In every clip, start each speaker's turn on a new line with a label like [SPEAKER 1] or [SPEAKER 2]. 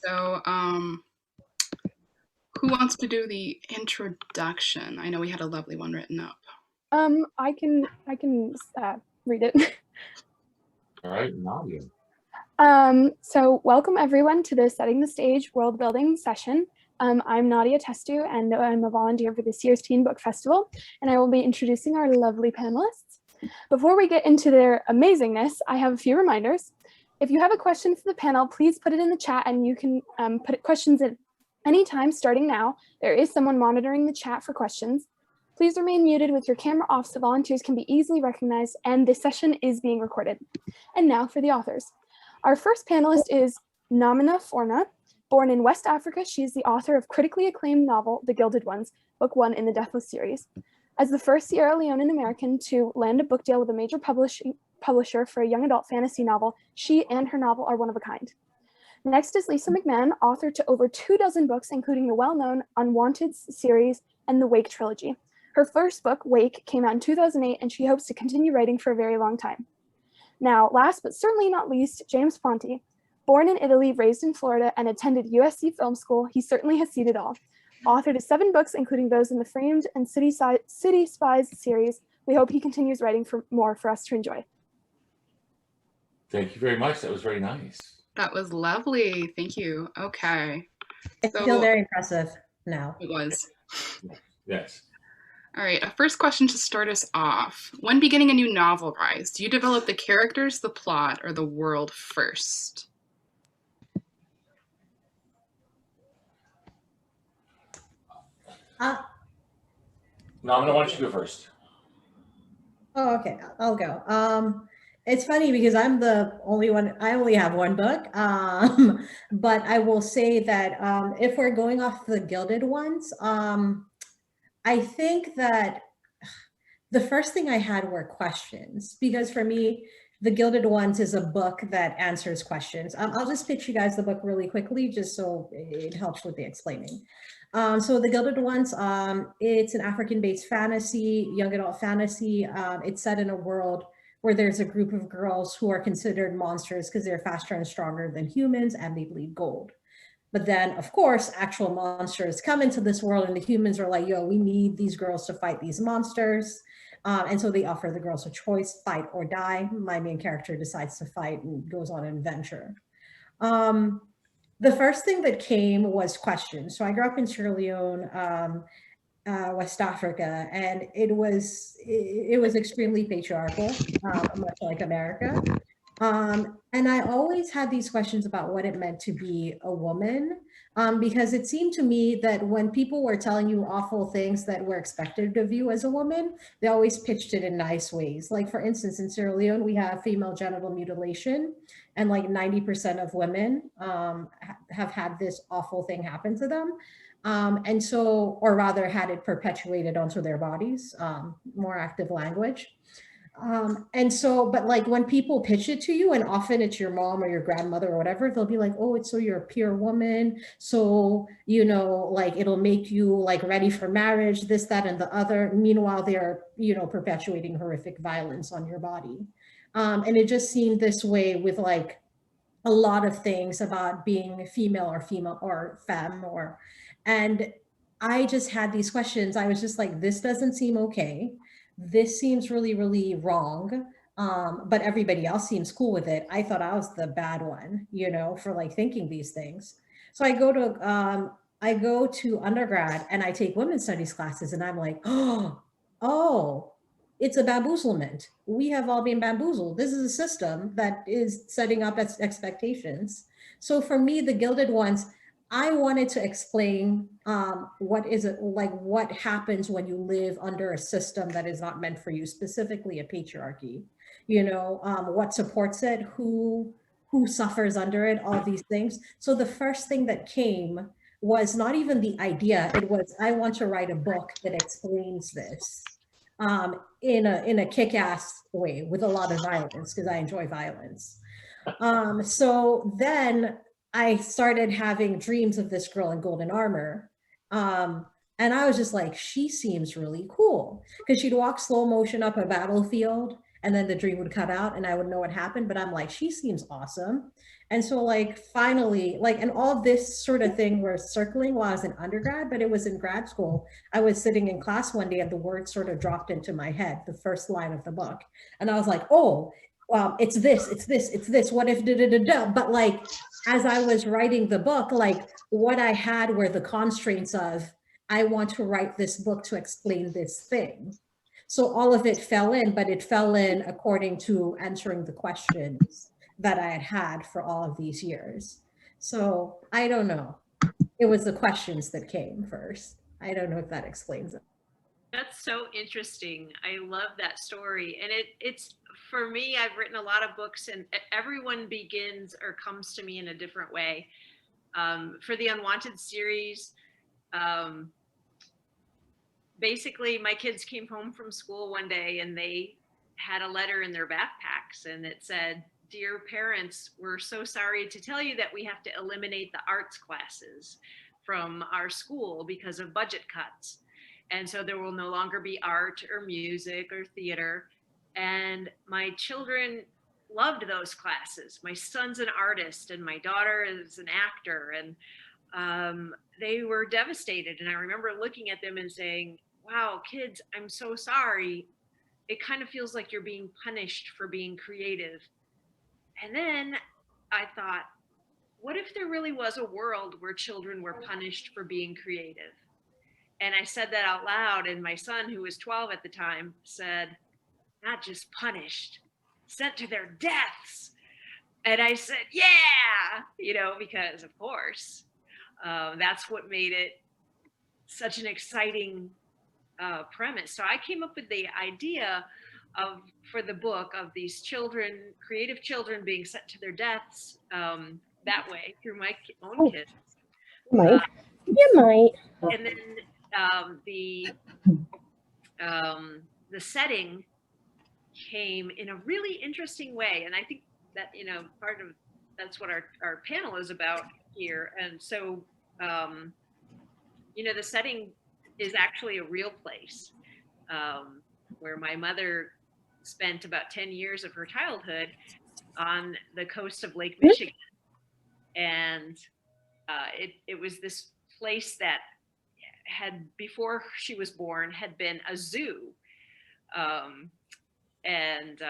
[SPEAKER 1] So, who wants to do the introduction? I know we had a lovely one written up.
[SPEAKER 2] I can read it.
[SPEAKER 3] All right, Nadia.
[SPEAKER 2] So welcome everyone to the Setting the Stage World Building session. I'm Nadia Testu, and I'm a volunteer for this year's Teen Book Festival, and I will be introducing our lovely panelists. Before we get into their amazingness, I have a few reminders. If you have a question for the panel, please put it in the chat, and you can put questions at any time starting now. There is someone monitoring the chat for questions. Please remain muted with your camera off so volunteers can be easily recognized, and this session is being recorded. And now for the authors. Our first panelist is Namina Forna. Born in West Africa, she is the author of critically acclaimed novel, The Gilded Ones, book 1 in the Deathless series. As the first Sierra Leonean American to land a book deal with a major publisher for a young adult fantasy novel, she and her novel are one of a kind. Next is Lisa McMann, author to over 24 books, including the well-known Unwanted series and the Wake trilogy. Her first book, Wake, came out in 2008, and she hopes to continue writing for a very long time. Now, last but certainly not least, James Ponti. Born in Italy, raised in Florida, and attended USC Film School, he certainly has seen it all. Authored of 7 books, including those in the Framed and City Spies series. We hope he continues writing for more for us to enjoy.
[SPEAKER 3] Thank you very much. That was very nice.
[SPEAKER 1] That was lovely. Thank you. Okay.
[SPEAKER 4] I feel very impressive now.
[SPEAKER 1] It was.
[SPEAKER 3] Yes.
[SPEAKER 1] All right, a first question to start us off. When beginning a new novel, guys, do you develop the characters, the plot, or the world first?
[SPEAKER 3] Namina, why don't you go first?
[SPEAKER 4] Oh, okay, I'll go. It's funny because I'm the only one, I only have 1 book, but I will say that if we're going off the Gilded Ones, I think that the first thing I had were questions, because for me, The Gilded Ones is a book that answers questions. I'll just pitch you guys the book really quickly, just so it helps with the explaining. So The Gilded Ones, it's an African-based fantasy, young adult fantasy. It's set in a world where there's a group of girls who are considered monsters because they're faster and stronger than humans and they bleed gold. But then, of course, actual monsters come into this world and the humans are like, yo, we need these girls to fight these monsters. And so they offer the girls a choice, fight or die. My main character decides to fight and goes on an adventure. The first thing that came was questions. So I grew up in Sierra Leone, West Africa, and it was extremely patriarchal, much like America. And I always had these questions about what it meant to be a woman, because it seemed to me that when people were telling you awful things that were expected of you as a woman, they always pitched it in nice ways. Like, for instance, in Sierra Leone, we have female genital mutilation, and like 90% of women have had this awful thing happen to them. And so, or rather had it perpetuated onto their bodies, more active language. And so, but like when people pitch it to you, and often it's your mom or your grandmother or whatever, they'll be like, oh, it's so you're a pure woman. So, you know, like it'll make you like ready for marriage, this, that, and the other. Meanwhile, they're, you know, perpetuating horrific violence on your body. And it just seemed this way with like a lot of things about being female or femme and I just had these questions. I was just like, this doesn't seem okay. This seems really, really wrong. But everybody else seems cool with it. I thought I was the bad one, you know, for like thinking these things. So I go to undergrad and I take women's studies classes and I'm like, oh, it's a bamboozlement. We have all been bamboozled. This is a system that is setting up expectations. So for me, The Gilded Ones, I wanted to explain what is it like, what happens when you live under a system that is not meant for you, specifically a patriarchy, you know, what supports it, who suffers under it, all these things. So the first thing that came was not even the idea, it was, I want to write a book that explains this in a kick-ass way with a lot of violence, because I enjoy violence. So then I started having dreams of this girl in golden armor. And I was just like, she seems really cool, because she'd walk slow motion up a battlefield and then the dream would cut out and I would know what happened. But I'm like, she seems awesome. And so like finally, like, and all this sort of thing were circling while I was in undergrad, but it was in grad school. I was sitting in class one day and the word sort of dropped into my head, the first line of the book. And I was like, oh, it's this, it's this, it's this, what if da da da da. But like, as I was writing the book, like what I had were the constraints of, I want to write this book to explain this thing. So all of it fell in, but it fell in according to answering the questions that I had had for all of these years. So I don't know. It was the questions that came first. I don't know if that explains it.
[SPEAKER 5] That's so interesting. I love that story. And it's for me, I've written a lot of books and everyone begins or comes to me in a different way. For the Unwanted series, basically my kids came home from school one day and they had a letter in their backpacks and it said, "Dear parents, we're so sorry to tell you that we have to eliminate the arts classes from our school because of budget cuts. And so there will no longer be art or music or theater." And my children loved those classes. My son's an artist and my daughter is an actor, and they were devastated. And I remember looking at them and saying, "Wow, kids, I'm so sorry. It kind of feels like you're being punished for being creative." And then I thought, what if there really was a world where children were punished for being creative? And I said that out loud, and my son, who was 12 at the time, said, "Not just punished, sent to their deaths." And I said, yeah, because of course, that's what made it such an exciting premise. So I came up with the idea for the book of these children, creative children, being sent to their deaths that way through my own kids.
[SPEAKER 6] You might.
[SPEAKER 5] And then the setting came in a really interesting way, and I think that part of that's what our panel is about here. And so the setting is actually a real place where my mother spent about 10 years of her childhood on the coast of Lake Michigan. And it was this place that had, before she was born, had been a zoo. And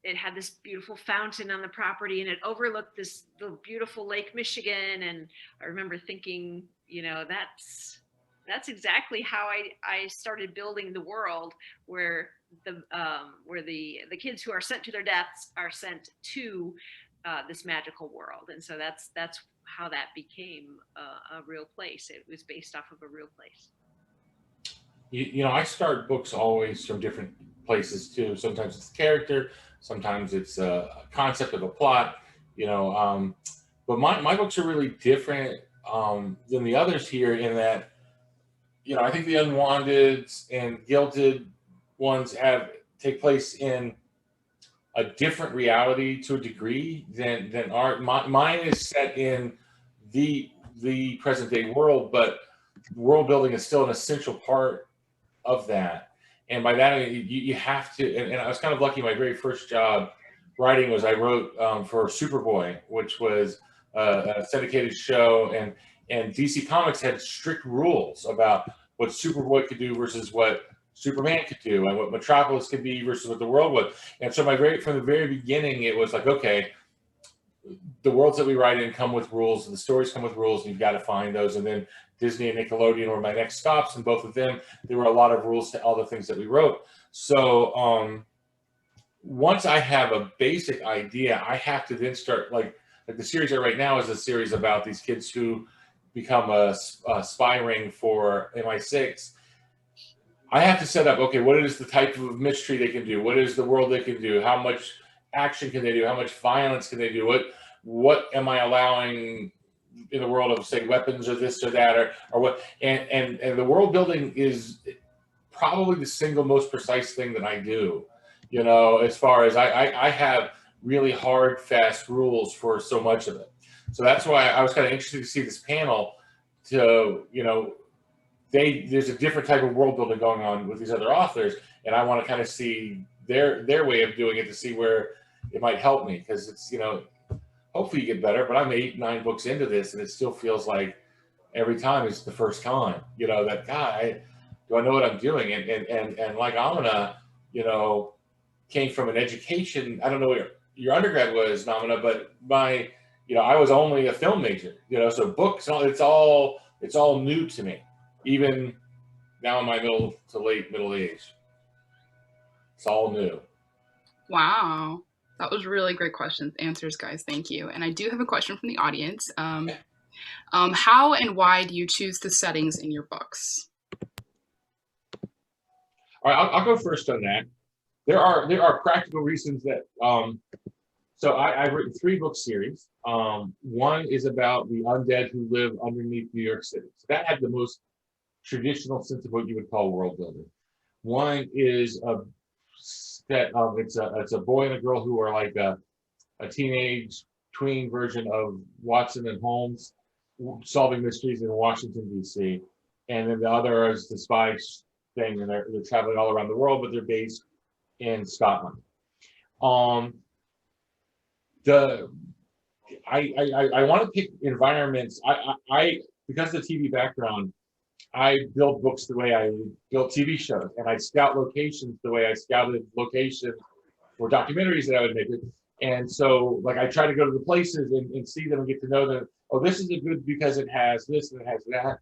[SPEAKER 5] it had this beautiful fountain on the property, and it overlooked the beautiful Lake Michigan. And I remember thinking, that's exactly how I started building the world where the kids who are sent to their deaths are sent to this magical world. And so that's how that became a real place. It was based off of a real place.
[SPEAKER 3] I start books always from different places too. Sometimes it's a character, sometimes it's a concept of a plot, but my books are really different than the others here in that, I think the Unwanted and Guilted ones take place in a different reality to a degree than art. Mine is set in the present day world, but world building is still an essential part of that. And by that, I mean, you have to, and I was kind of lucky. My very first job writing was I wrote for Superboy, which was a syndicated show, and DC Comics had strict rules about what Superboy could do versus what Superman could do, and what Metropolis could be versus what the world was. And so from the very beginning, it was like, okay, the worlds that we write in come with rules, and the stories come with rules, and you've got to find those. And then Disney and Nickelodeon were my next stops, and both of them, there were a lot of rules to all the things that we wrote. So once I have a basic idea, I have to then start, like the series I write now is a series about these kids who become a spy ring for MI6. I have to set up, okay, what is the type of mystery they can do? What is the world they can do? How much action can they do? How much violence can they do? What am I allowing in the world of, say, weapons or this or that or what? And the world building is probably the single most precise thing that I do, as far as I have really hard, fast rules for so much of it. So that's why I was kind of interested to see this panel to, there's a different type of world building going on with these other authors, and I want to kind of see their way of doing it to see where it might help me, because it's, hopefully you get better, but I'm 8, 9 books into this, and it still feels like every time it's the first time, that God, do I know what I'm doing? And like Amina, came from an education. I don't know what your undergrad was, Namina, but I was only a film major, so books, it's all new to me, even now in my middle to late middle age. It's all new.
[SPEAKER 1] Wow. That was really great questions, answers, guys. Thank you. And I do have a question from the audience. How and why do you choose the settings in your books?
[SPEAKER 3] All right, I'll go first on that. There are practical reasons that. So I've written 3 book series. One is about the undead who live underneath New York City. So that had the most traditional sense of what you would call world building. One is it's a boy and a girl who are like a teenage tween version of Watson and Holmes solving mysteries in Washington, D.C. And then the other is the spy thing, and they're traveling all around the world, but they're based in Scotland. I want to pick environments. I because of the TV background, I build books the way I built TV shows, and I scout locations the way I scouted locations for documentaries that I would make. And so, like, I try to go to the places and see them and get to know them. Oh, this is a good because it has this and it has that.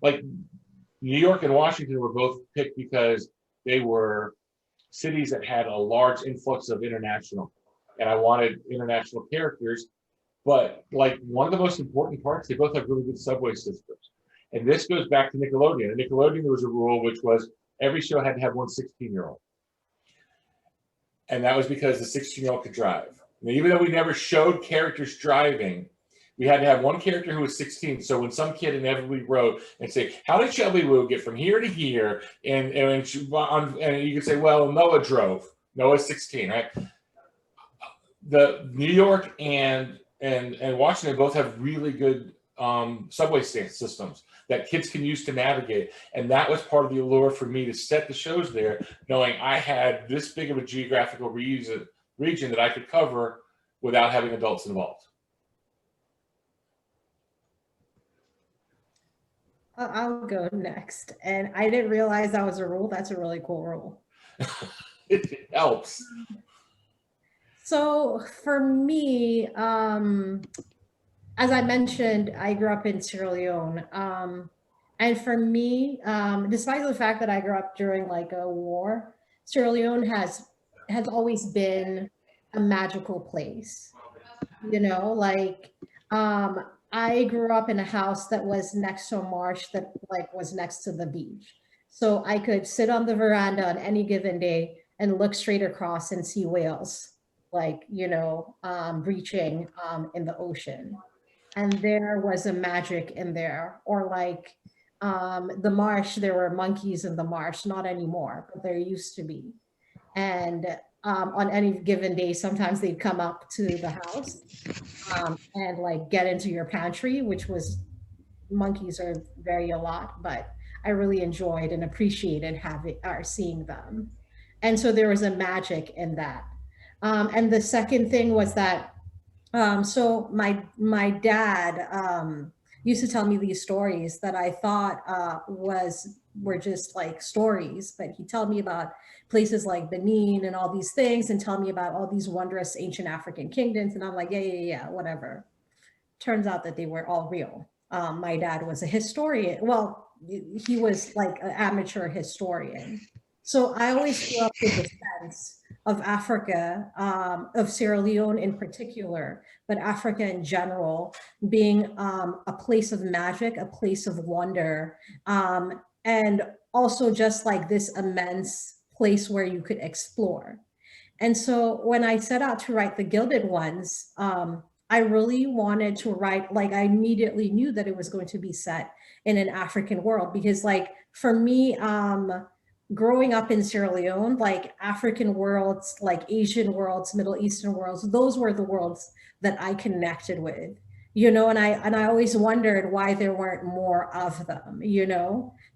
[SPEAKER 3] Like, New York and Washington were both picked because they were cities that had a large influx of international, and I wanted international characters. But like, one of the most important parts, they both have really good subway systems. And this goes back to Nickelodeon. And Nickelodeon, there was a rule which was every show had to have one 16-year-old. And that was because the 16-year-old could drive. And even though we never showed characters driving, we had to have one character who was 16. So when some kid inevitably wrote and say, how did Shelby Woo get from here to here? And you could say, well, Noah drove. Noah's 16, right? The New York and Washington both have really good subway systems that kids can use to navigate. And that was part of the allure for me to set the shows there, knowing I had this big of a geographical region that I could cover without having adults involved.
[SPEAKER 4] I'll go next. And I didn't realize that was a rule. That's a really cool rule.
[SPEAKER 3] It helps.
[SPEAKER 4] So for me, as I mentioned, I grew up in Sierra Leone. And for me, despite the fact that I grew up during like a war, Sierra Leone has always been a magical place. I grew up in a house that was next to a marsh that like was next to the beach. So I could sit on the veranda on any given day and look straight across and see whales, breaching in the ocean. And there was a magic in there. Or like the marsh, there were monkeys in the marsh, not anymore, but there used to be. And on any given day, sometimes they'd come up to the house and like get into your pantry, which was, monkeys are very a lot, but I really enjoyed and appreciated seeing them. And so there was a magic in that. And the second thing was that, so my dad used to tell me these stories that I thought were just like stories, but he'd tell me about places like Benin and all these things and tell me about all these wondrous ancient African kingdoms. And I'm like, yeah, whatever. Turns out that they were all real. My dad was a historian. Well, he was like an amateur historian. So I always grew up with the sense of Africa, of Sierra Leone in particular, but Africa in general, being a place of magic, a place of wonder, and also just like this immense place where you could explore. And so when I set out to write the Gilded Ones, I really wanted to write, like I immediately knew that it was going to be set in an African world, because like for me, growing up in Sierra Leone, like African worlds, like Asian worlds, Middle Eastern worlds, those were the worlds that I connected with. and I always wondered why there weren't more of them,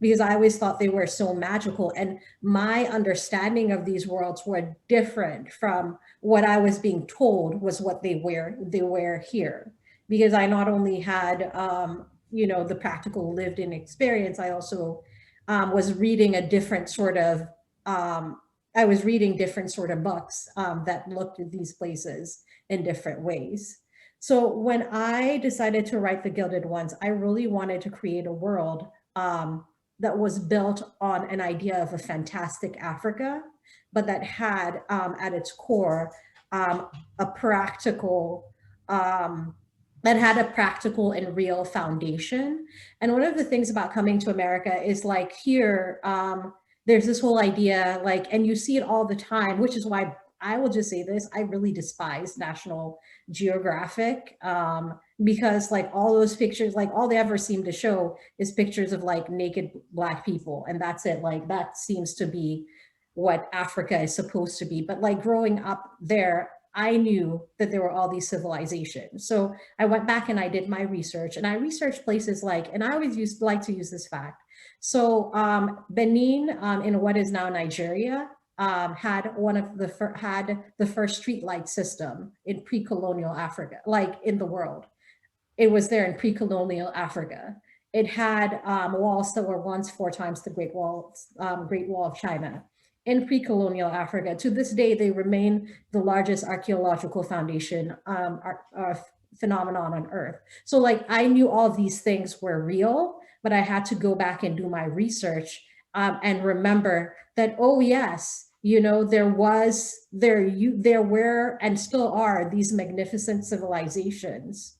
[SPEAKER 4] because I always thought they were so magical. And my understanding of these worlds were different from what I was being told was what they were here. Because I not only had, the practical lived in experience, I also was reading a different sort of, I was reading different sort of books that looked at these places in different ways. So when I decided to write The Gilded Ones, I really wanted to create a world that was built on an idea of a fantastic Africa, but that had at its core a practical, that had a practical and real foundation. And one of the things about coming to America is like here, there's this whole idea, like, and you see it all the time, which is why I will just say this, I really despise National Geographic, because like all those pictures, like all they ever seem to show is pictures of like naked Black people, and that's it. Like that seems to be what Africa is supposed to be. But like growing up there, I knew that there were all these civilizations. So I went back and I did my research, and I researched places like, and I always like to use this fact. So Benin, in what is now Nigeria, had the first street light system in pre-colonial Africa, like in the world. It was there in pre-colonial Africa. It had walls that were once 4 times the Great Wall of China. In pre-colonial Africa, to this day, they remain the largest archaeological foundation phenomenon on Earth. So like I knew all these things were real, but I had to go back and do my research and remember that, oh yes, there were and still are these magnificent civilizations,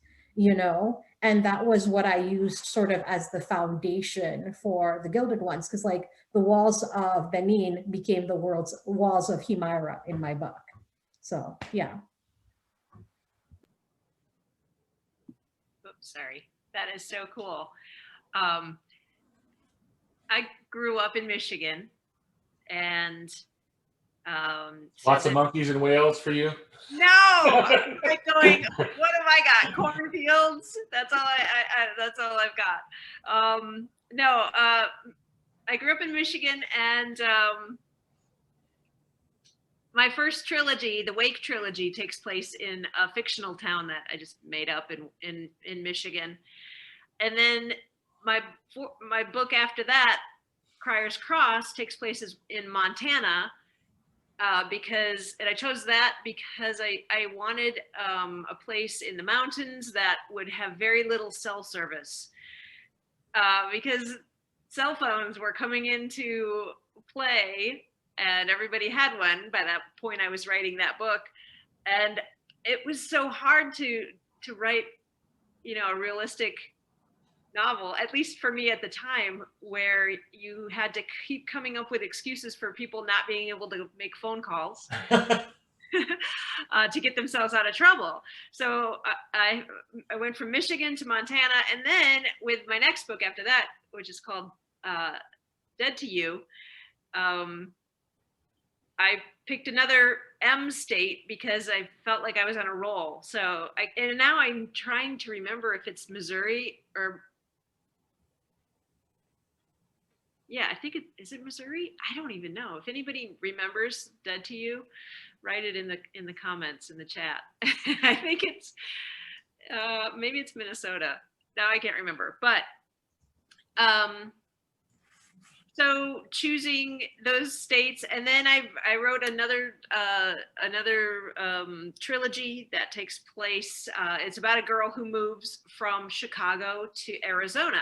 [SPEAKER 4] and that was what I used sort of as the foundation for The Gilded Ones, because like the walls of Benin became the world's walls of Himyra in my book. So yeah.
[SPEAKER 5] Oops, sorry. That is so cool. I grew up in Michigan, and
[SPEAKER 3] lots of monkeys and whales for you.
[SPEAKER 5] No, I'm like going, what have I got? Cornfields. That's all that's all I've got. No, I grew up in Michigan, and my first trilogy, the Wake trilogy, takes place in a fictional town that I just made up in Michigan. And then my book after that, Criers Cross, takes place in Montana, because, and I chose that because I wanted a place in the mountains that would have very little cell service, because cell phones were coming into play, and everybody had one by that point I was writing that book. And it was so hard to write, a realistic novel, at least for me at the time, where you had to keep coming up with excuses for people not being able to make phone calls to get themselves out of trouble. So I went from Michigan to Montana, and then with my next book after that, which is called Dead to You, I picked another M state because I felt like I was on a roll. So and now I'm trying to remember if it's Missouri or, yeah, I think is it Missouri? I don't even know. If anybody remembers Dead to You, write it in the comments in the chat. I think it's maybe it's Minnesota. Now I can't remember, but so choosing those states, and then I wrote another trilogy that takes place. It's about a girl who moves from Chicago to Arizona,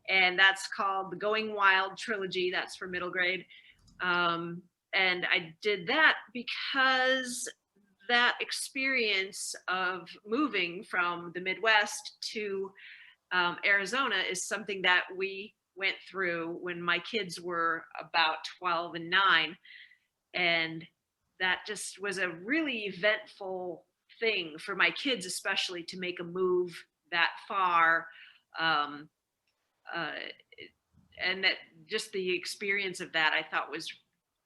[SPEAKER 5] and that's called the Going Wild trilogy. That's for middle grade, and I did that because that experience of moving from the Midwest to Arizona is something that we went through when my kids were about 12 and 9. And that just was a really eventful thing for my kids, especially to make a move that far. And that just the experience of that, I thought was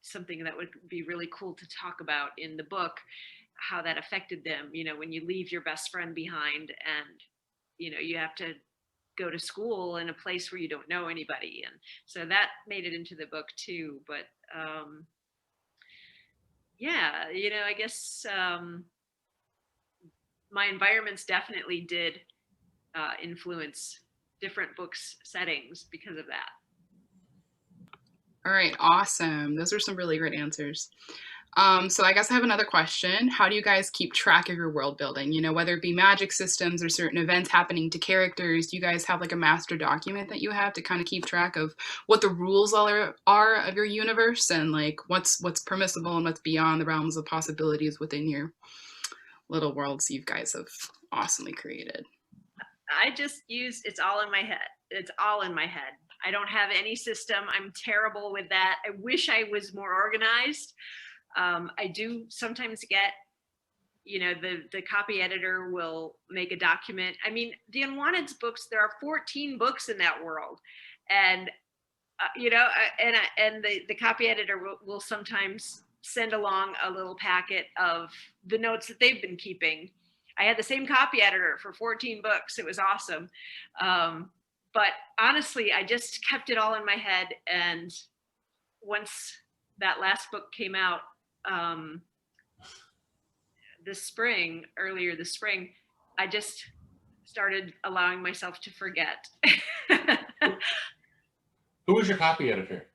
[SPEAKER 5] something that would be really cool to talk about in the book, how that affected them, when you leave your best friend behind and you have to go to school in a place where you don't know anybody. And so that made it into the book too. But yeah, I guess my environments definitely did influence different books settings because of that.
[SPEAKER 1] All right, awesome. Those are some really great answers. So I guess I have another question. How do you guys keep track of your world building? Whether it be magic systems or certain events happening to characters, do you guys have like a master document that you have to kind of keep track of what the rules are of your universe and like what's permissible and what's beyond the realms of possibilities within your little worlds you guys have awesomely created?
[SPEAKER 5] I just use, it's all in my head. It's all in my head. I don't have any system. I'm terrible with that. I wish I was more organized. I do sometimes get, the copy editor will make a document. I mean, the Unwanted's books, there are 14 books in that world. And, and the copy editor will sometimes send along a little packet of the notes that they've been keeping. I had the same copy editor for 14 books. It was awesome. But honestly, I just kept it all in my head. And once that last book came out, earlier this spring, I just started allowing myself to forget.
[SPEAKER 3] Who was your copy editor?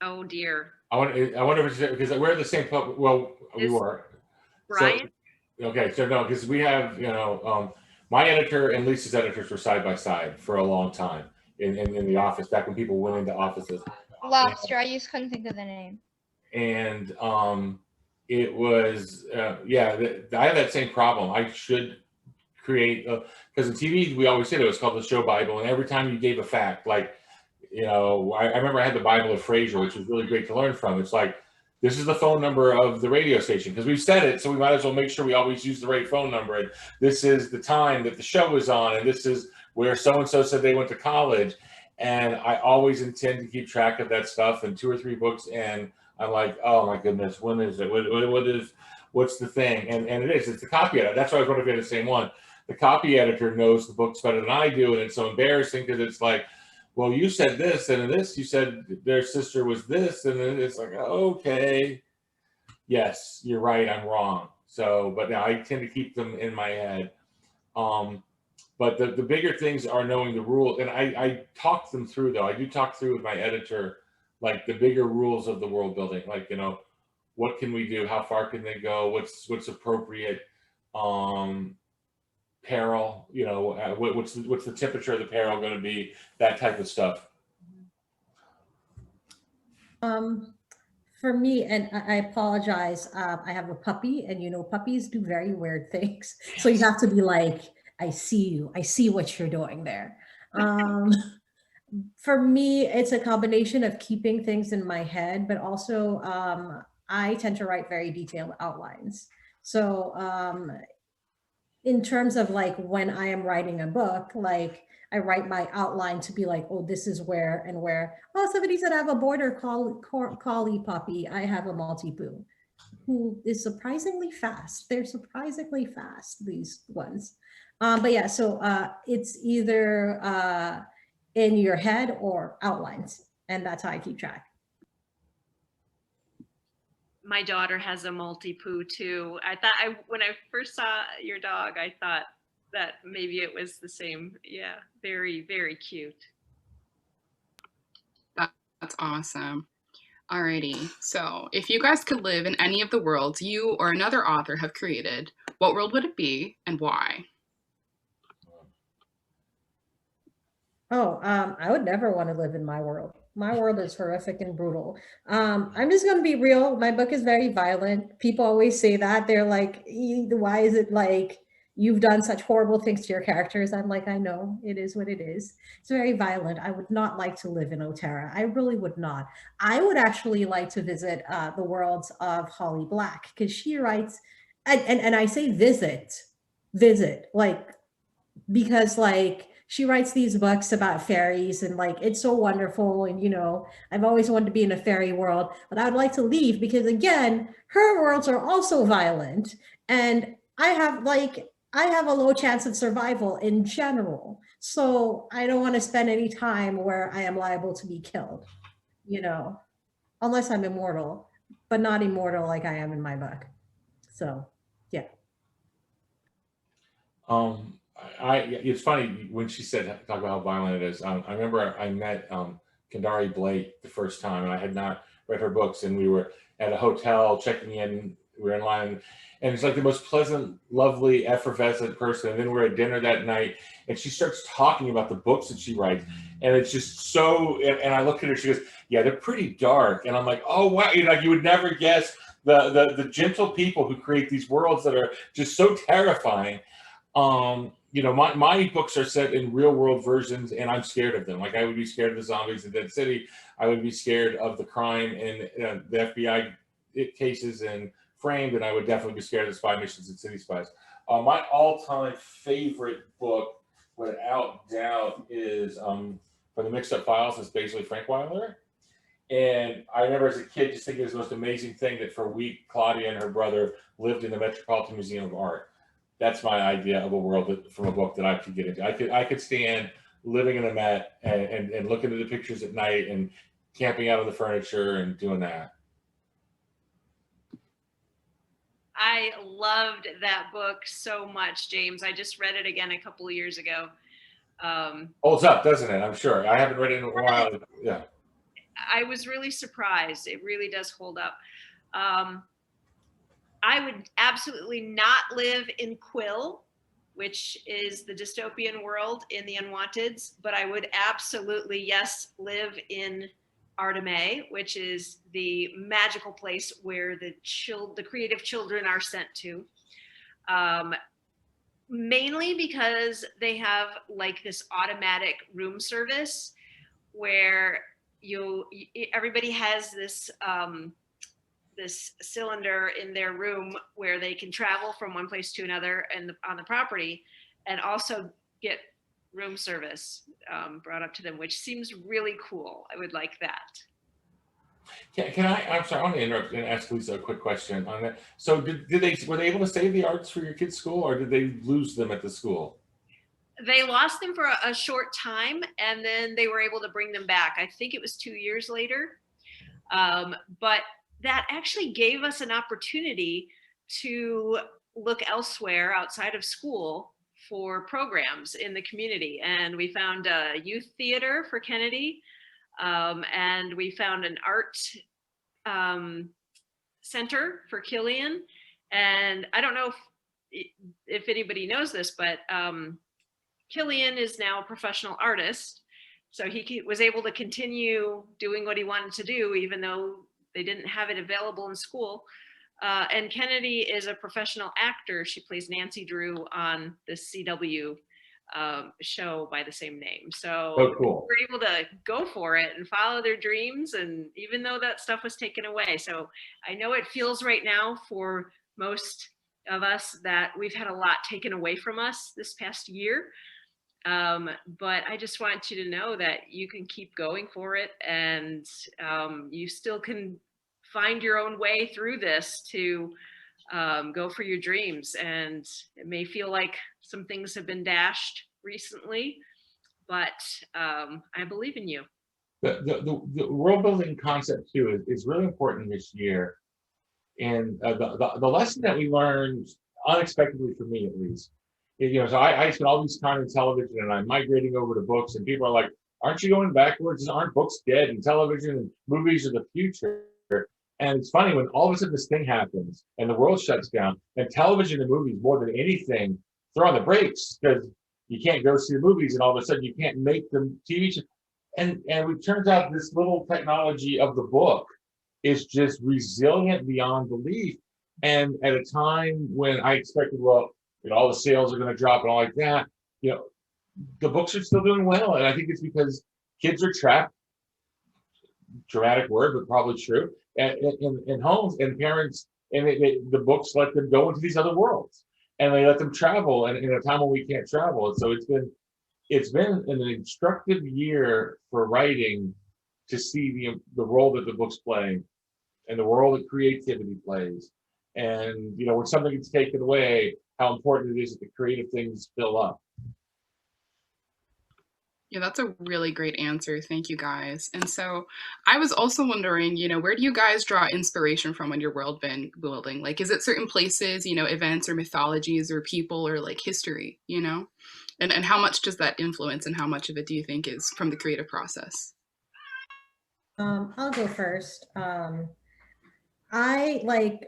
[SPEAKER 5] Oh dear.
[SPEAKER 3] I wonder if it's because we're the same pub. Well, we were.
[SPEAKER 5] Brian?
[SPEAKER 3] So, okay, so no, because we have, my editor and Lisa's editors were side by side for a long time in the office, back when people went into offices.
[SPEAKER 7] Lobster, I just couldn't think of the name.
[SPEAKER 3] And it was, I have that same problem. I should create, because in TV, we always said it was called the show Bible. And every time you gave a fact, like, I remember I had the Bible of Frasier, which was really great to learn from. It's like, this is the phone number of the radio station, because we've said it, so we might as well make sure we always use the right phone number. And this is the time that the show is on, and this is where so-and-so said they went to college. And I always intend to keep track of that stuff. And 2 or 3 books in, I'm like, oh my goodness, when is it? What's the thing? And it's the copy editor. That's why I was wondering if you had the same one. The copy editor knows the books better than I do, and it's so embarrassing because it's like, well, you said this, and in this, you said their sister was this, and then it's like, okay, yes, you're right, I'm wrong. So, but now I tend to keep them in my head. But the bigger things are knowing the rules, and I talk them through, though. I do talk through with my editor, like the bigger rules of the world building, like, what can we do? How far can they go? What's appropriate? Peril, what's the temperature of the peril going to be, that type of stuff.
[SPEAKER 4] For me, and I apologize, I have a puppy, and puppies do very weird things, so you have to be like, I see you, I see what you're doing there. For me, it's a combination of keeping things in my head, but also I tend to write very detailed outlines. So in terms of like when I am writing a book, like I write my outline to be like, oh, this is where and where. Oh, somebody said I have a border collie puppy. I have a Maltipoo who is surprisingly fast. They're surprisingly fast, these ones. But yeah, so it's either in your head or outlines, and that's how I keep track.
[SPEAKER 5] My daughter has a Maltipoo too. I thought when I first saw your dog, I thought that maybe it was the same. Yeah, very, very cute.
[SPEAKER 1] That's awesome. Alrighty, so if you guys could live in any of the worlds you or another author have created, what world would it be and why?
[SPEAKER 4] Oh, I would never want to live in my world. My world is horrific and brutal. I'm just going to be real. My book is very violent. People always say that. They're like, why is it like you've done such horrible things to your characters? I'm like, I know, it is what it is. It's very violent. I would not like to live in Otera. I really would not. I would actually like to visit the worlds of Holly Black, because she writes, and I say visit, like, because like, she writes these books about fairies, and like, it's so wonderful. And, I've always wanted to be in a fairy world, but I would like to leave because, again, her worlds are also violent. And I have like, I have a low chance of survival in general. So I don't want to spend any time where I am liable to be killed, you know, unless I'm immortal, but not immortal like I am in my book. So, yeah.
[SPEAKER 3] It's funny when she said, talk about how violent it is. I remember I met Kandari Blake the first time, and I had not read her books, and we were at a hotel checking in. We were in line, and it's like the most pleasant, lovely, effervescent person. And then we're at dinner that night, and she starts talking about the books that she writes, and it's just so. And I look at her, she goes, "Yeah, they're pretty dark," and I'm like, "Oh wow!" You would never guess the gentle people who create these worlds that are just so terrifying. My books are set in real world versions, and I'm scared of them. Like I would be scared of the zombies in Dead City. I would be scared of the crime and the FBI cases and Framed, and I would definitely be scared of the spy missions in City Spies. My all-time favorite book, without doubt, is For the Mixed Up Files. It's basically Frank Wilder. And I remember as a kid just thinking it was the most amazing thing that for a week, Claudia and her brother lived in the Metropolitan Museum of Art. That's my idea of a world from a book that I could get into. I could stand living in a Met and looking at the pictures at night and camping out on the furniture and doing that.
[SPEAKER 5] I loved that book so much, James. I just read it again a couple of years ago.
[SPEAKER 3] Holds up, doesn't it? I'm sure. I haven't read it in a while. Yeah.
[SPEAKER 5] I was really surprised. It really does hold up. I would absolutely not live in Quill, which is the dystopian world in The Unwanteds, but I would absolutely, yes, live in Arteme, which is the magical place where the creative children are sent to. Mainly because they have like this automatic room service where everybody has this this cylinder in their room where they can travel from one place to another and on the property, and also get room service brought up to them, which seems really cool. I would like that.
[SPEAKER 3] I'm sorry, I want to interrupt and ask Lisa a quick question on that. So were they able to save the arts for your kids' school, or did they lose them at the school?
[SPEAKER 5] They lost them for a short time, and then they were able to bring them back. I think it was 2 years later. But that actually gave us an opportunity to look elsewhere outside of school for programs in the community. And we found a youth theater for Kennedy, and we found an art center for Killian. And I don't know if anybody knows this, but Killian is now a professional artist. So he was able to continue doing what he wanted to do, even though they didn't have it available in school. And Kennedy is a professional actor. She plays Nancy Drew on the CW show by the same name. So
[SPEAKER 3] cool.
[SPEAKER 5] we were able to go for it and follow their dreams, and even though that stuff was taken away. So I know it feels right now for most of us that we've had a lot taken away from us this past year. But I just want you to know that you can keep going for it, and you still can find your own way through this to go for your dreams. And it may feel like some things have been dashed recently, but I believe in you.
[SPEAKER 3] The world building concept too is really important this year. And the lesson that we learned unexpectedly, for me at least, so I spent all this time in television, and I'm migrating over to books, and people are like, aren't you going backwards? Aren't books dead? And television and movies are the future. And it's funny when all of a sudden this thing happens and the world shuts down, and television and movies, more than anything, throw on the brakes because you can't go see the movies, and all of a sudden you can't make the TV show. And it turns out this little technology of the book is just resilient beyond belief. And at a time when I expected, well, all the sales are going to drop and all like that, the books are still doing well. And I think it's because kids are trapped, dramatic word, but probably true, in homes, and parents, and the books let them go into these other worlds, and they let them travel, and in a time when we can't travel. And so it's been an instructive year for writing, to see the role that the books play and the role that creativity plays. And when something gets taken away, how important it is that the creative things fill up.
[SPEAKER 1] Yeah, that's a really great answer. Thank you, guys. And so I was also wondering, where do you guys draw inspiration from when you're building? Like, is it certain places, events or mythologies or people or like history, And how much does that influence and how much of it do you think is from the creative process?
[SPEAKER 4] I'll go first. I like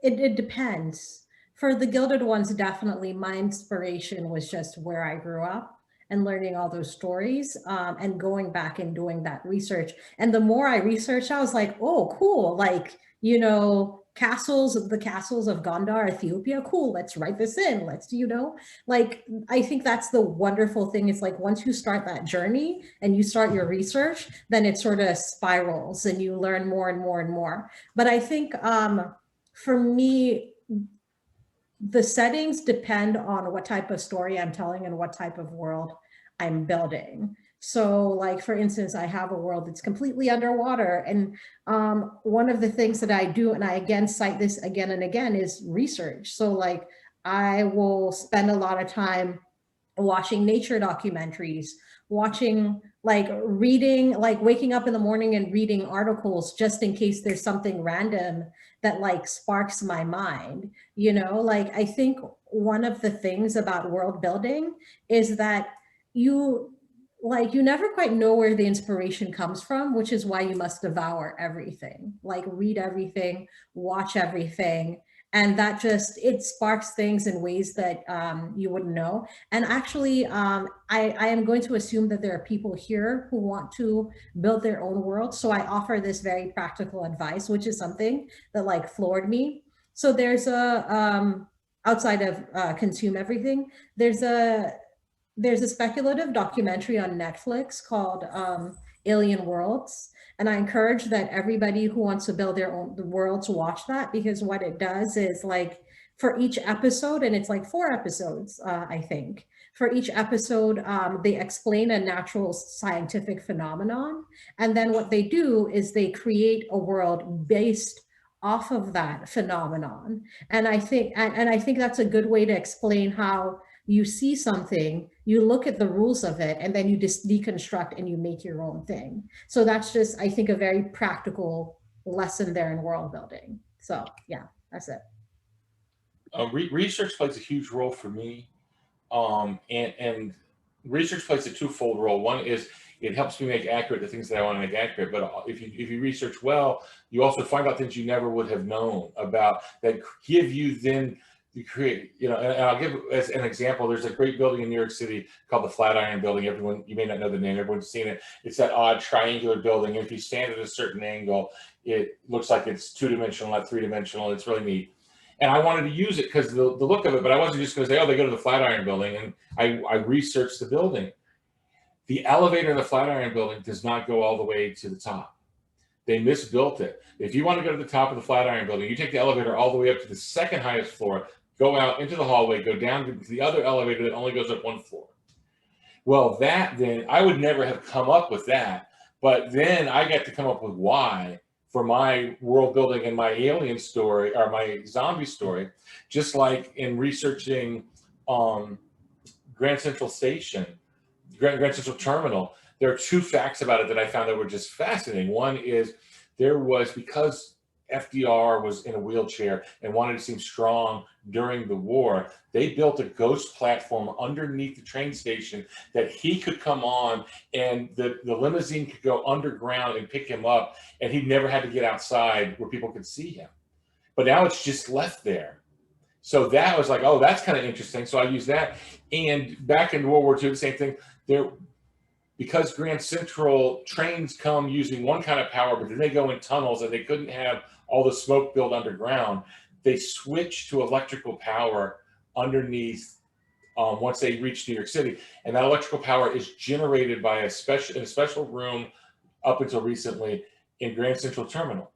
[SPEAKER 4] it depends. For the Gilded Ones, definitely my inspiration was just where I grew up and learning all those stories, and going back and doing that research. And the more I researched, I was like, oh, cool. Like, the castles of Gondar, Ethiopia. Cool. Let's write this in. Let's, like, I think that's the wonderful thing. It's like, once you start that journey and you start your research, then it sort of spirals and you learn more and more and more. But I think, for me, the settings depend on what type of story I'm telling and what type of world I'm building. So like, for instance, I have a world that's completely underwater. And one of the things that I do, and I again cite this again and again, is research. So like, I will spend a lot of time watching nature documentaries, reading, like waking up in the morning and reading articles just in case there's something random that like sparks my mind. Like, I think one of the things about world building is that you never quite know where the inspiration comes from, which is why you must devour everything, like read everything, watch everything. And that it sparks things in ways that you wouldn't know. And actually, I am going to assume that there are people here who want to build their own world. So I offer this very practical advice, which is something that like floored me. So there's outside of consume everything, there's a speculative documentary on Netflix called Alien Worlds. And I encourage that everybody who wants to build their own worlds watch that, because what it does is like, for each episode, and it's like 4 episodes, I think. For each episode, they explain a natural scientific phenomenon. And then what they do is they create a world based off of that phenomenon. And I think that's a good way to explain how you see something, you look at the rules of it, and then you just deconstruct and you make your own thing. So that's just, I think, a very practical lesson there in world building. So yeah, that's it.
[SPEAKER 3] Research plays a huge role for me. And research plays a twofold role. One is it helps me make accurate the things that I want to make accurate. But if you research well, you also find out things you never would have known about that give you then you create, and I'll give as an example, there's a great building in New York City called the Flatiron Building. You may not know the name, everyone's seen it. It's that odd triangular building. And if you stand at a certain angle, it looks like it's 2-dimensional, not 3-dimensional. It's really neat. And I wanted to use it because the look of it, but I wasn't just going to say, oh, they go to the Flatiron Building. And I researched the building. The elevator in the Flatiron Building does not go all the way to the top. They misbuilt it. If you want to go to the top of the Flatiron Building, you take the elevator all the way up to the second highest floor, go out into the hallway, go down to the other elevator that only goes up 1 floor. Well, then I would never have come up with that. But then I got to come up with why for my world building and my alien story or my zombie story, just like in researching Grand Central Station, Grand Central Terminal. There are 2 facts about it that I found that were just fascinating. One is because FDR was in a wheelchair and wanted to seem strong during the war, they built a ghost platform underneath the train station that he could come on and the limousine could go underground and pick him up, and he never had to get outside where people could see him. But now it's just left there. So that was like, oh, that's kind of interesting. So I used that. And back in World War II, the same thing. Because Grand Central trains come using one kind of power, but then they go in tunnels and they couldn't have all the smoke built underground, they switched to electrical power underneath once they reach New York City. And that electrical power is generated by in a special room up until recently in Grand Central Terminal.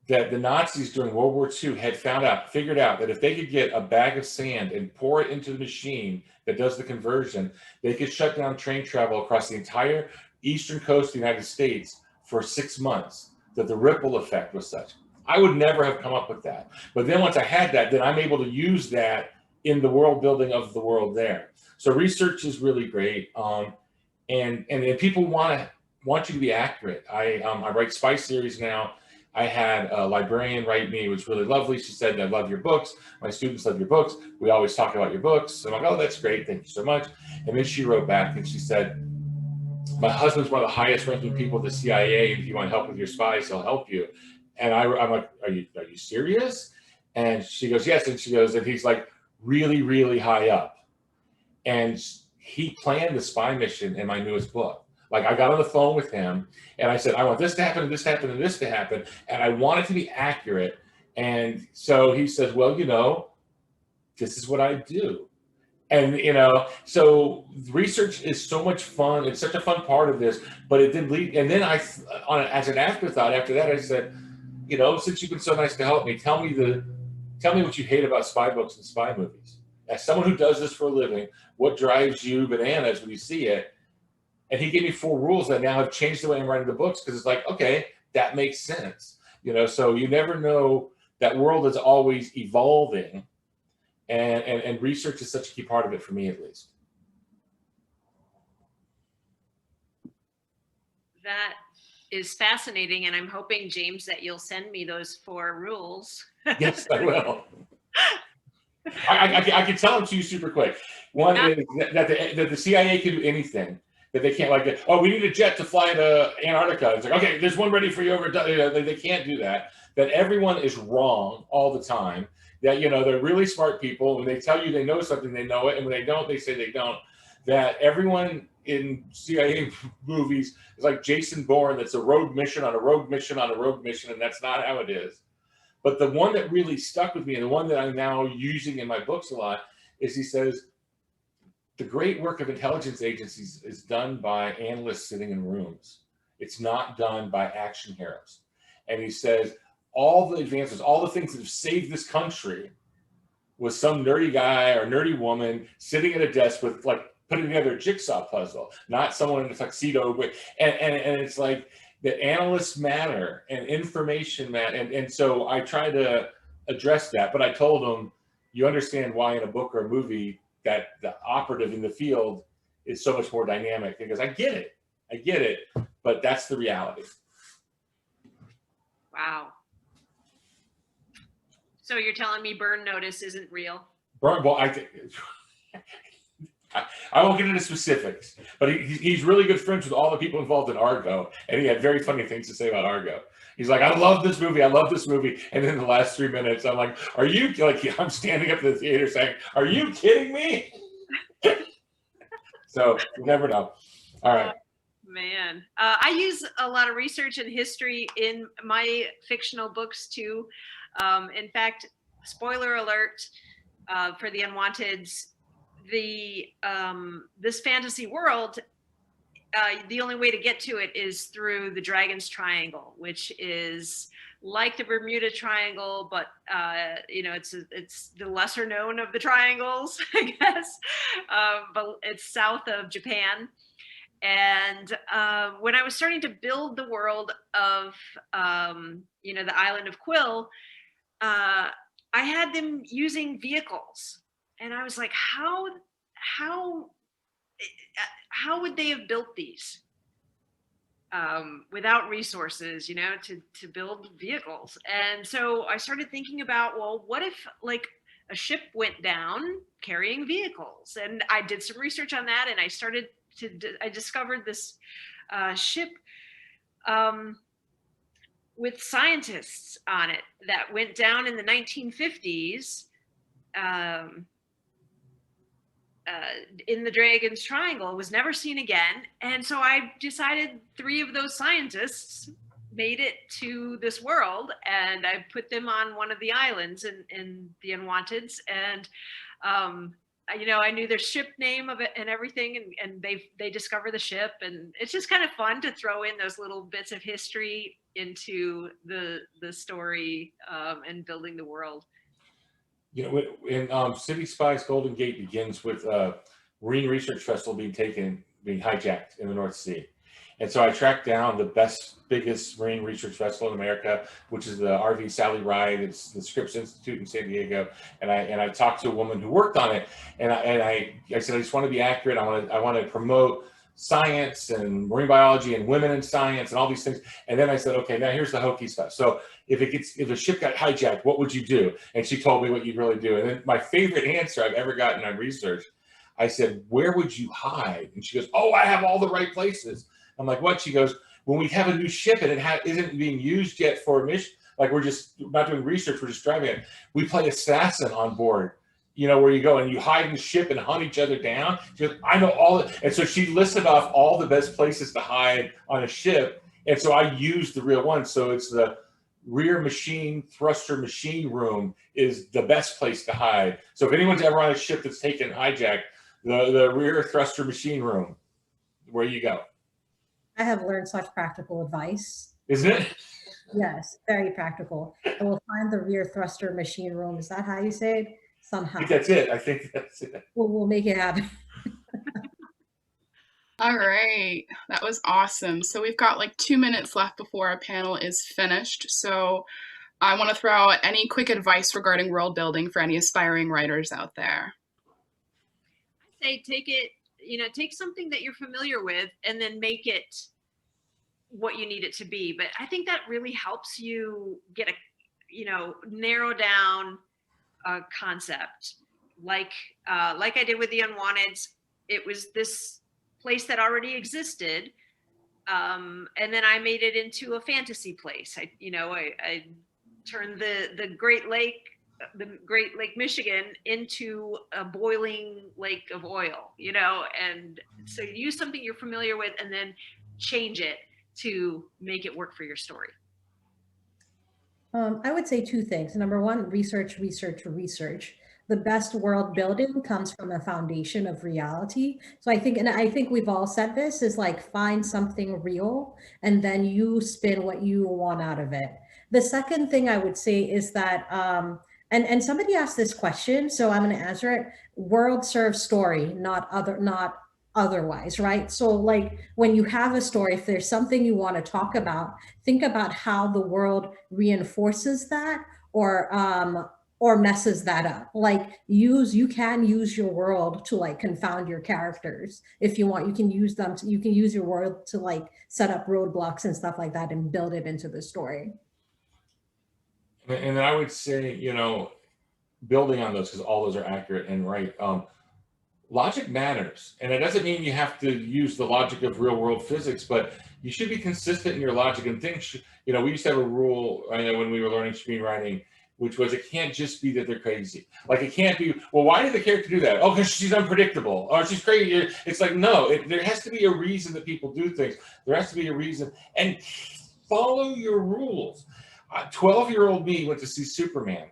[SPEAKER 3] That the Nazis during World War II had figured out that if they could get a bag of sand and pour it into the machine that does the conversion, they could shut down train travel across the entire eastern coast of the United States for 6 months, that the ripple effect was such. I would never have come up with that. But then once I had that, then I'm able to use that in the world building of the world there. So research is really great. And people want you to be accurate. I write spy series now. I had a librarian write me. It was really lovely. She said, "I love your books. My students love your books. We always talk about your books." I'm like, "Oh, that's great. Thank you so much." And then she wrote back and she said, "My husband's one of the highest ranking people at the CIA. If you want help with your spies, he'll help you." And I'm like, are you serious?" And she goes, "Yes." And she goes, and he's like really, really high up. And he planned the spy mission in my newest book. Like, I got on the phone with him and I said, "I want this to happen and this to happen and this to happen. And I want it to be accurate." And so he says, "Well, this is what I do." And, so research is so much fun. It's such a fun part of this, but it didn't lead. And then as an afterthought after that, I said, "Since you've been so nice to help me, tell me what you hate about spy books and spy movies. As someone who does this for a living, what drives you bananas when you see it?" And he gave me 4 rules that now have changed the way I'm writing the books, because it's like, okay, that makes sense. So you never know. That world is always evolving, and research is such a key part of it for me, at least.
[SPEAKER 5] That is fascinating, and I'm hoping, James, that you'll send me those 4 rules.
[SPEAKER 3] Yes, I will. I can tell them to you super quick. One is that the CIA can do anything. That they can't, like, "Oh, we need a jet to fly to Antarctica." It's like, "Okay, there's one ready for you over." They can't do that. That everyone is wrong all the time. That, they're really smart people. When they tell you they know something, they know it. And when they don't, they say they don't. That everyone in CIA movies is like Jason Bourne. That's a rogue mission on a rogue mission on a rogue mission. And that's not how it is. But the one that really stuck with me, and the one that I'm now using in my books a lot, is he says, "The great work of intelligence agencies is done by analysts sitting in rooms. It's not done by action heroes." And he says, all the advances, all the things that have saved this country was some nerdy guy or nerdy woman sitting at a desk with, like, putting together a jigsaw puzzle, not someone in a tuxedo. And it's like that analysts matter and information matter. And so I try to address that, but I told him, you understand why in a book or a movie that the operative in the field is so much more dynamic, because I get it, but that's the reality.
[SPEAKER 5] Wow. So you're telling me burn notice isn't real?
[SPEAKER 3] Well, I won't get into specifics, but he's really good friends with all the people involved in Argo, and he had very funny things to say about Argo. He's like, "I love this movie. I love this movie." And in the last 3 minutes, I'm like, "Are you," like, I'm standing up in the theater saying, "Are you kidding me?" So you never know. All right.
[SPEAKER 5] Man, I use a lot of research and history in my fictional books too. In fact, spoiler alert for the Unwanteds, this fantasy world, the only way to get to it is through the Dragon's Triangle, which is like the Bermuda Triangle, but it's the lesser known of the triangles, I guess. But it's south of Japan. And when I was starting to build the world of the island of Quill, I had them using vehicles, and I was like, how would they have built these without resources, to build vehicles? And so I started thinking about, well, what if, like, a ship went down carrying vehicles? And I did some research on that, and I discovered this ship with scientists on it that went down in the 1950s in the Dragon's Triangle. It was never seen again. And so I decided 3 of those scientists made it to this world, and I put them on one of the islands in the Unwanteds. And I knew their ship name of it and everything, and they discover the ship, and it's just kind of fun to throw in those little bits of history into the story and building the world.
[SPEAKER 3] In City Spies, Golden Gate begins with a Marine Research Vessel being hijacked in the North Sea, And so I tracked down the biggest marine research vessel in America, which is the RV Sally Ride. It's the Scripps Institute in San Diego. And I talked to a woman who worked on it. And I said, I just want to be accurate. I want to promote science and marine biology and women in science and all these things. And then I said, okay, now here's the hokey stuff. So if a ship got hijacked, what would you do? And she told me what you'd really do. And then my favorite answer I've ever gotten on research, I said, where would you hide? And she goes, oh, I have all the right places. I'm like, what? She goes, when we have a new ship and it isn't being used yet for a mission, like we're not doing research, we're just driving it. We play assassin on board, where you go and you hide in the ship and hunt each other down. She goes, I know all. And so she listed off all the best places to hide on a ship. And so I used the real one. So it's the rear machine thruster machine room is the best place to hide. So if anyone's ever on a ship that's taken hijacked, the rear thruster machine room, where you go.
[SPEAKER 4] I have learned such practical advice.
[SPEAKER 3] Isn't it?
[SPEAKER 4] Yes, very practical. I will find the rear thruster machine room. Is that how you say it? Somehow.
[SPEAKER 3] I think that's it.
[SPEAKER 4] We'll make it happen.
[SPEAKER 1] All right, that was awesome. So we've got like 2 minutes left before our panel is finished. So I want to throw out any quick advice regarding world building for any aspiring writers out there.
[SPEAKER 5] I say take something that you're familiar with and then make it what you need it to be. But I think that really helps you get narrow down a concept. Like I did with the Unwanteds, it was this place that already existed. And then I made it into a fantasy place. I turned the Great Lake Michigan into a boiling lake of oil, and so use something you're familiar with and then change it to make it work for your story.
[SPEAKER 4] I would say two things. Number one, research. The best world building comes from a foundation of reality. So I think we've all said this, is like find something real and then you spin what you want out of it. The second thing I would say is that, and somebody asked this question, so I'm going to answer it. World serves story, not otherwise, right? So like when you have a story, if there's something you want to talk about, think about how the world reinforces that or messes that up. Like you can use your world to like confound your characters if you want. You can use your world to like set up roadblocks and stuff like that and build it into the story.
[SPEAKER 3] And then I would say, building on those, because all those are accurate and right. Logic matters, and it doesn't mean you have to use the logic of real world physics, but you should be consistent in your logic. And things, we used to have a rule, when we were learning screenwriting, which was it can't just be that they're crazy. Like it can't be, well, why did the character do that? Oh, because she's unpredictable, or she's crazy. It's like, no, there has to be a reason that people do things. There has to be a reason, and follow your rules. 12-year-old me went to see Superman,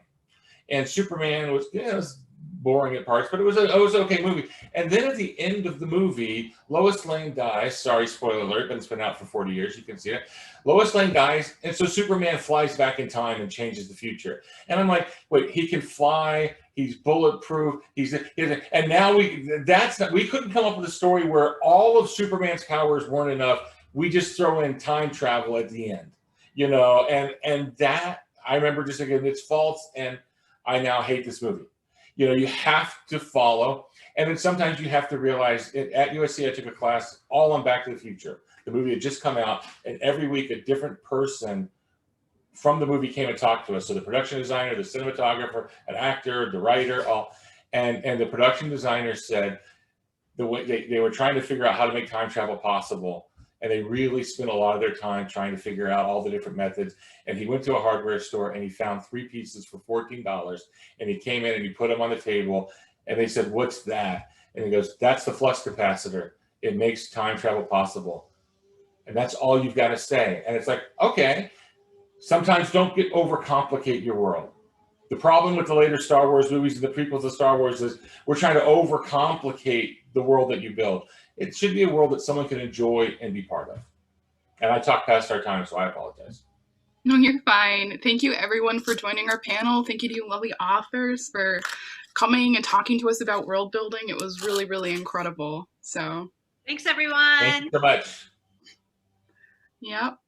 [SPEAKER 3] and Superman was, it was boring at parts, but it was an okay movie. And then at the end of the movie, Lois Lane dies. Sorry, spoiler alert, but it's been out for 40 years. You can see it. Lois Lane dies, and so Superman flies back in time and changes the future. And I'm like, wait, he can fly. He's bulletproof. And now we couldn't come up with a story where all of Superman's powers weren't enough. We just throw in time travel at the end, and that I remember just thinking it's false, and I now hate this movie. You have to follow. And then sometimes you have to realize at USC, I took a class all on Back to the Future. The movie had just come out, and every week a different person from the movie came and talked to us. So the production designer, the cinematographer, an actor, the writer, all. And the production designer said the way they were trying to figure out how to make time travel possible. And they really spent a lot of their time trying to figure out all the different methods. And he went to a hardware store and he found 3 pieces for $14. And he came in and he put them on the table. And they said, what's that? And he goes, that's the flux capacitor. It makes time travel possible. And that's all you've got to say. And it's like, okay, sometimes don't overcomplicate your world. The problem with the later Star Wars movies and the prequels of Star Wars is we're trying to overcomplicate the world that you build. It should be a world that someone can enjoy and be part of. And I talked past our time, so I apologize.
[SPEAKER 1] No, you're fine. Thank you, everyone, for joining our panel. Thank you to you lovely authors for coming and talking to us about world building. It was really, really incredible. So
[SPEAKER 5] thanks, everyone.
[SPEAKER 3] Thank you so much.
[SPEAKER 1] Yep.